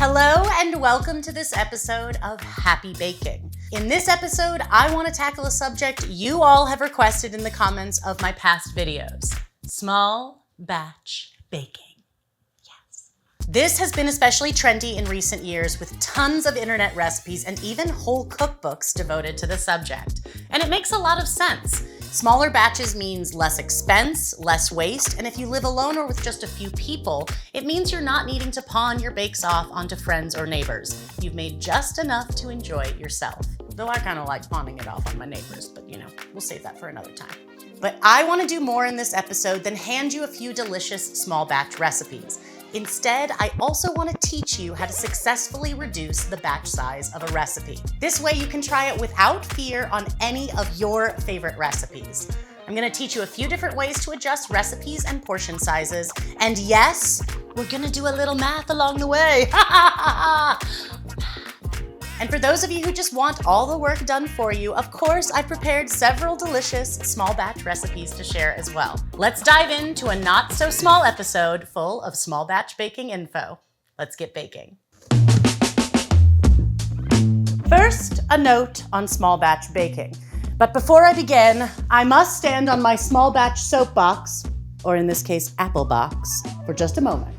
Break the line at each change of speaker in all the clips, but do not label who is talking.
Hello and welcome to this episode of Happy Baking. In this episode, I want to tackle a subject you all have requested in the comments of my past videos: small batch baking. Yes. This has been especially trendy in recent years with tons of internet recipes and even whole cookbooks devoted to the subject. And it makes a lot of sense. Smaller batches means less expense, less waste, and if you live alone or with just a few people, it means you're not needing to pawn your bakes off onto friends or neighbors. You've made just enough to enjoy it yourself. Though I kind of like pawning it off on my neighbors, but we'll save that for another time. But I want to do more in this episode than hand you a few delicious small batch recipes. Instead, I also want to teach you how to successfully reduce the batch size of a recipe. This way you can try it without fear on any of your favorite recipes. I'm going to teach you a few different ways to adjust recipes and portion sizes. And yes, we're going to do a little math along the way. And for those of you who just want all the work done for you, of course, I've prepared several delicious small batch recipes to share as well. Let's dive into a not so small episode full of small batch baking info. Let's get baking. First, a note on small batch baking. But before I begin, I must stand on my small batch soapbox, or in this case, apple box, for just a moment.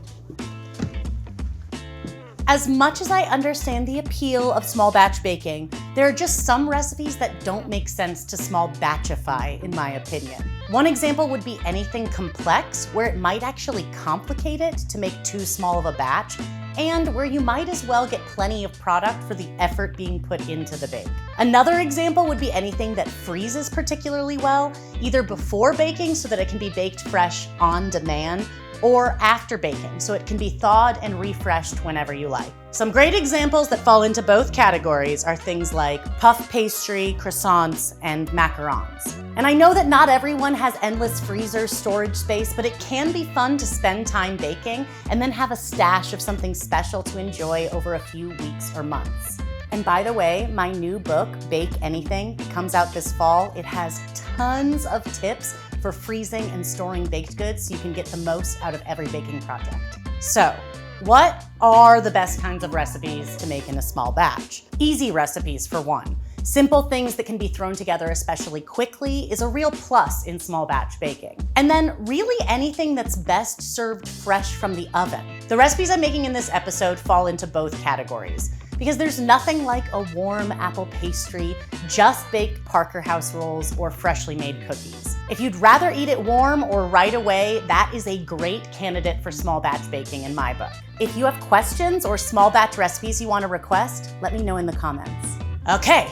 As much as I understand the appeal of small batch baking, there are just some recipes that don't make sense to small batchify, in my opinion. One example would be anything complex, where it might actually complicate it to make too small of a batch, and where you might as well get plenty of product for the effort being put into the bake. Another example would be anything that freezes particularly well, either before baking so that it can be baked fresh on demand, or after baking, so it can be thawed and refreshed whenever you like. Some great examples that fall into both categories are things like puff pastry, croissants, and macarons. And I know that not everyone has endless freezer storage space, but it can be fun to spend time baking and then have a stash of something special to enjoy over a few weeks or months. And by the way, my new book, Bake Anything, comes out this fall. It has tons of tips for freezing and storing baked goods so you can get the most out of every baking project. So, what are the best kinds of recipes to make in a small batch? Easy recipes for one. Simple things that can be thrown together especially quickly is a real plus in small batch baking. And then really anything that's best served fresh from the oven. The recipes I'm making in this episode fall into both categories, because there's nothing like a warm apple pastry, just baked Parker House rolls, or freshly made cookies. If you'd rather eat it warm or right away, that is a great candidate for small batch baking in my book. If you have questions or small batch recipes you want to request, let me know in the comments. Okay,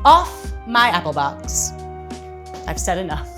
off my apple box. I've said enough.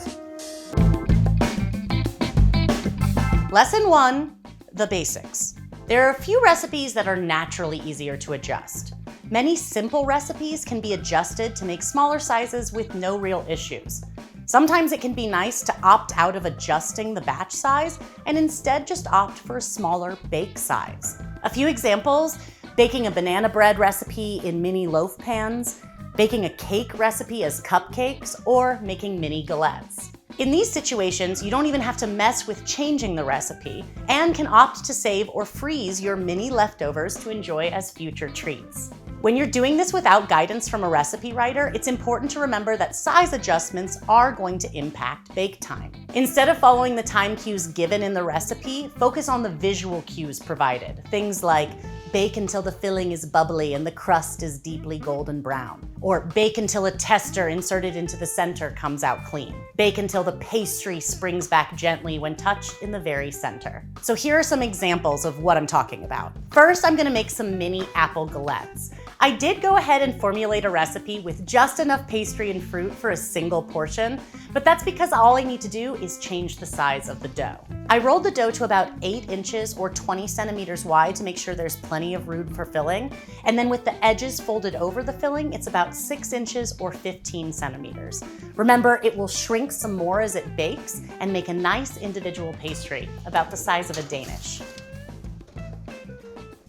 Lesson 1, the basics. There are a few recipes that are naturally easier to adjust. Many simple recipes can be adjusted to make smaller sizes with no real issues. Sometimes it can be nice to opt out of adjusting the batch size and instead just opt for a smaller bake size. A few examples: baking a banana bread recipe in mini loaf pans, baking a cake recipe as cupcakes, or making mini galettes. In these situations, you don't even have to mess with changing the recipe and can opt to save or freeze your mini leftovers to enjoy as future treats. When you're doing this without guidance from a recipe writer, it's important to remember that size adjustments are going to impact bake time. Instead of following the time cues given in the recipe, focus on the visual cues provided. Things like bake until the filling is bubbly and the crust is deeply golden brown. Or bake until a tester inserted into the center comes out clean. Bake until the pastry springs back gently when touched in the very center. So here are some examples of what I'm talking about. First, I'm gonna make some mini apple galettes. I did go ahead and formulate a recipe with just enough pastry and fruit for a single portion, but that's because all I need to do is change the size of the dough. I rolled the dough to about 8 inches or 20 centimeters wide to make sure there's plenty of room for filling. And then with the edges folded over the filling, it's about 6 inches or 15 centimeters. Remember, it will shrink some more as it bakes and make a nice individual pastry, about the size of a Danish.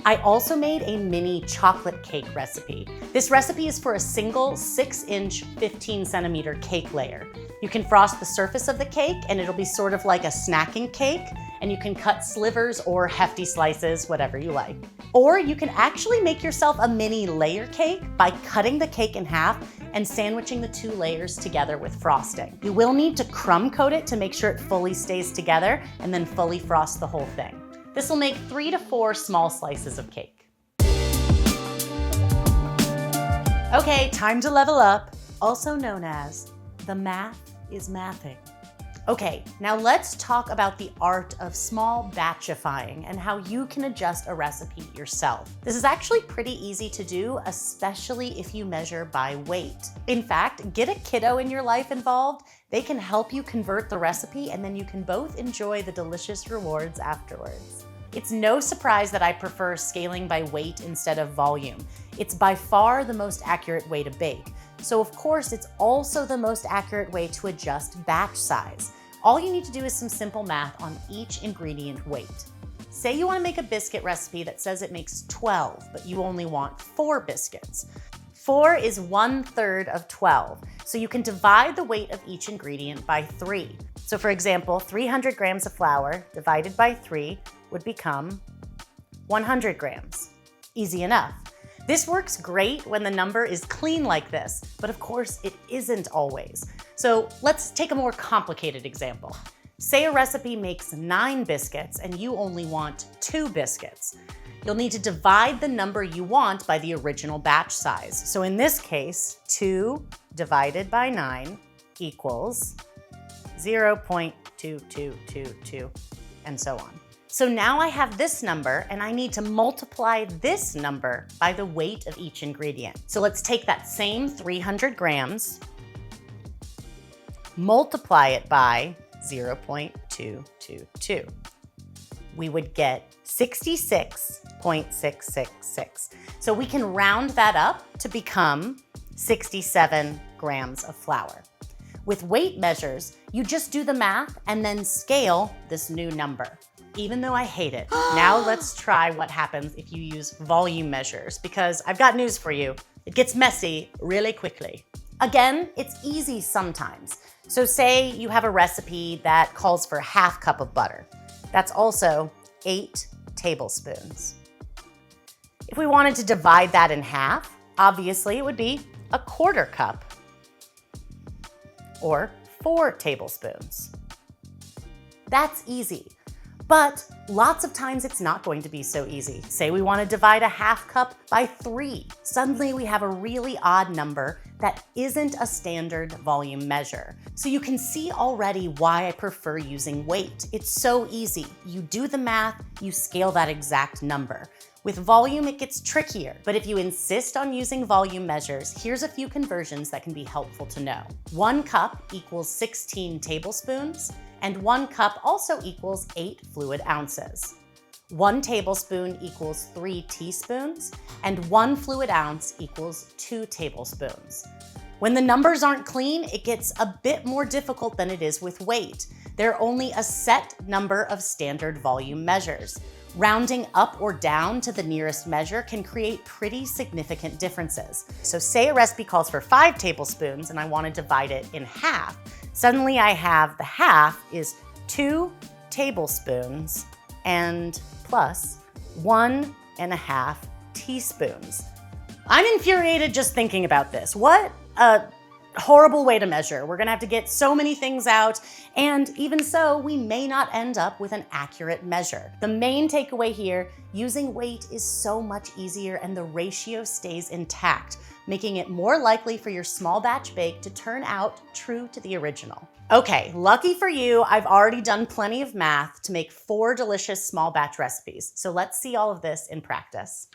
I also made a mini chocolate cake recipe. This recipe is for a single 6-inch, 15-centimeter cake layer. You can frost the surface of the cake and it'll be sort of like a snacking cake, and you can cut slivers or hefty slices, whatever you like. Or you can actually make yourself a mini layer cake by cutting the cake in half and sandwiching the 2 layers together with frosting. You will need to crumb coat it to make sure it fully stays together and then fully frost the whole thing. This will make 3 to 4 small slices of cake. Okay, time to level up, also known as the math is mathing. Okay, now let's talk about the art of small batchifying and how you can adjust a recipe yourself. This is actually pretty easy to do, especially if you measure by weight. In fact, get a kiddo in your life involved. They can help you convert the recipe and then you can both enjoy the delicious rewards afterwards. It's no surprise that I prefer scaling by weight instead of volume. It's by far the most accurate way to bake. So of course, it's also the most accurate way to adjust batch size. All you need to do is some simple math on each ingredient weight. Say you want to make a biscuit recipe that says it makes 12, but you only want 4 biscuits. 4 is 1/3 of 12, so you can divide the weight of each ingredient by 3. So for example, 300 grams of flour divided by 3 would become 100 grams. Easy enough. This works great when the number is clean like this, but of course it isn't always. So let's take a more complicated example. Say a recipe makes 9 biscuits and you only want 2 biscuits. You'll need to divide the number you want by the original batch size. So in this case, 2 divided by 9 equals 0.2222, and so on. So now I have this number and I need to multiply this number by the weight of each ingredient. So let's take that same 300 grams, multiply it by 0.222. We would get 66.666. So we can round that up to become 67 grams of flour. With weight measures, you just do the math and then scale this new number. Even though I hate it. Now let's try what happens if you use volume measures, because I've got news for you. It gets messy really quickly. Again, it's easy sometimes. So say you have a recipe that calls for 1/2 cup of butter. That's also 8 tablespoons. If we wanted to divide that in half, obviously it would be 1/4 cup or 4 tablespoons. That's easy. But lots of times it's not going to be so easy. Say we want to divide 1/2 cup by 3. Suddenly we have a really odd number that isn't a standard volume measure. So you can see already why I prefer using weight. It's so easy. You do the math, you scale that exact number. With volume, it gets trickier, but if you insist on using volume measures, here's a few conversions that can be helpful to know. 1 cup equals 16 tablespoons, and 1 cup also equals 8 fluid ounces. 1 tablespoon equals 3 teaspoons, and 1 fluid ounce equals 2 tablespoons. When the numbers aren't clean, it gets a bit more difficult than it is with weight. There are only a set number of standard volume measures. Rounding up or down to the nearest measure can create pretty significant differences. So say a recipe calls for 5 tablespoons and I want to divide it in half. Suddenly I have the half is 2 tablespoons and plus 1.5 teaspoons. I'm infuriated just thinking about this. What a horrible way to measure. We're gonna have to get so many things out, and even so, we may not end up with an accurate measure. The main takeaway here, using weight is so much easier and the ratio stays intact, making it more likely for your small batch bake to turn out true to the original. Okay, lucky for you, I've already done plenty of math to make 4 delicious small batch recipes. So let's see all of this in practice.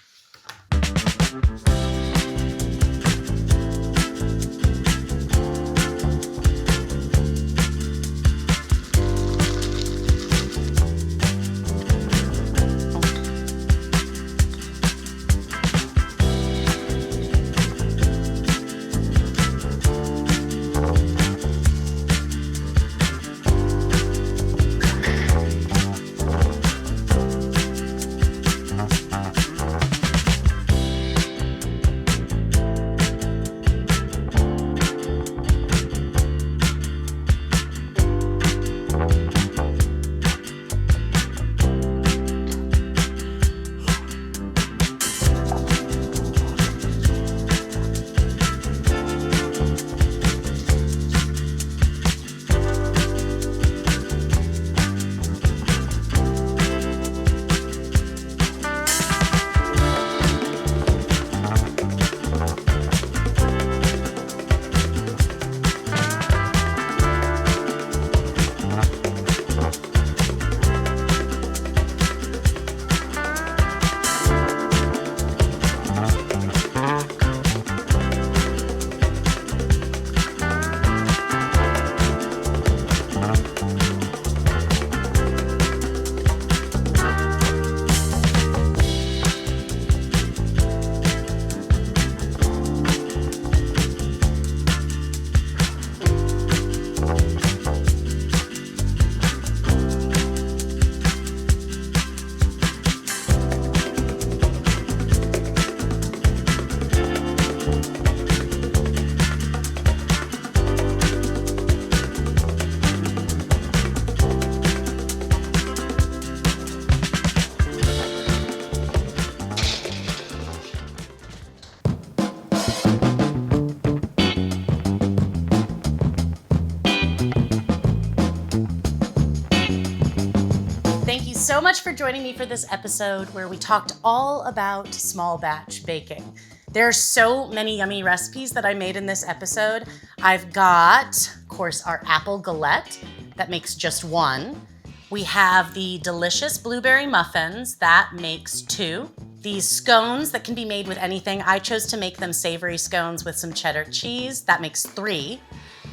much for joining me for this episode where we talked all about small batch baking. There are so many yummy recipes that I made in this episode. I've got, of course, our apple galette that makes just one. We have the delicious blueberry muffins that makes 2. These scones that can be made with anything. I chose to make them savory scones with some cheddar cheese. That makes 3.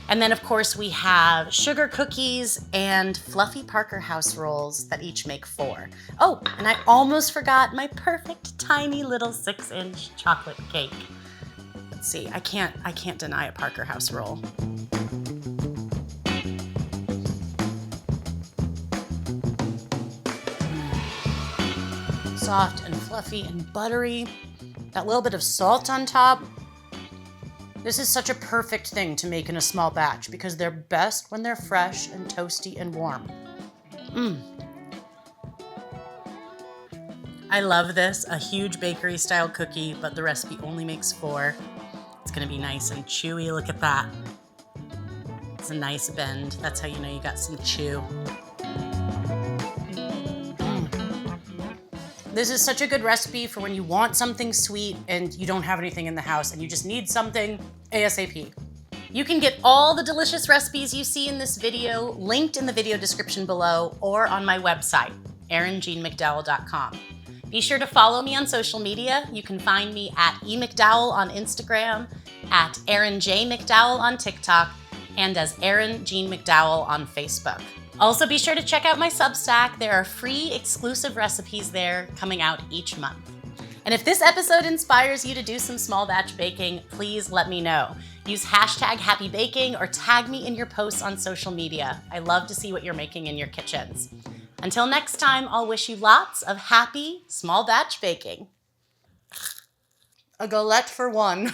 And then, of course, we have sugar cookies and fluffy Parker House rolls that each make 4. Oh, and I almost forgot my perfect tiny little 6-inch chocolate cake. Let's see, I can't deny a Parker House roll. Soft and fluffy and buttery. That little bit of salt on top. This is such a perfect thing to make in a small batch because they're best when they're fresh and toasty and warm. I love this, a huge bakery style cookie, but the recipe only makes 4. It's gonna be nice and chewy, look at that. It's a nice bend, that's how you know you got some chew. This is such a good recipe for when you want something sweet and you don't have anything in the house and you just need something ASAP. You can get all the delicious recipes you see in this video linked in the video description below or on my website, ErinJeanneMcDowell.com. Be sure to follow me on social media. You can find me at eMcDowell on Instagram, at Erin J. McDowell on TikTok, and as Erin Jeanne McDowell on Facebook. Also, be sure to check out my Substack. There are free exclusive recipes there coming out each month. And if this episode inspires you to do some small batch baking, please let me know. Use hashtag Happy Baking or tag me in your posts on social media. I love to see what you're making in your kitchens. Until next time, I'll wish you lots of happy small batch baking. A galette for one.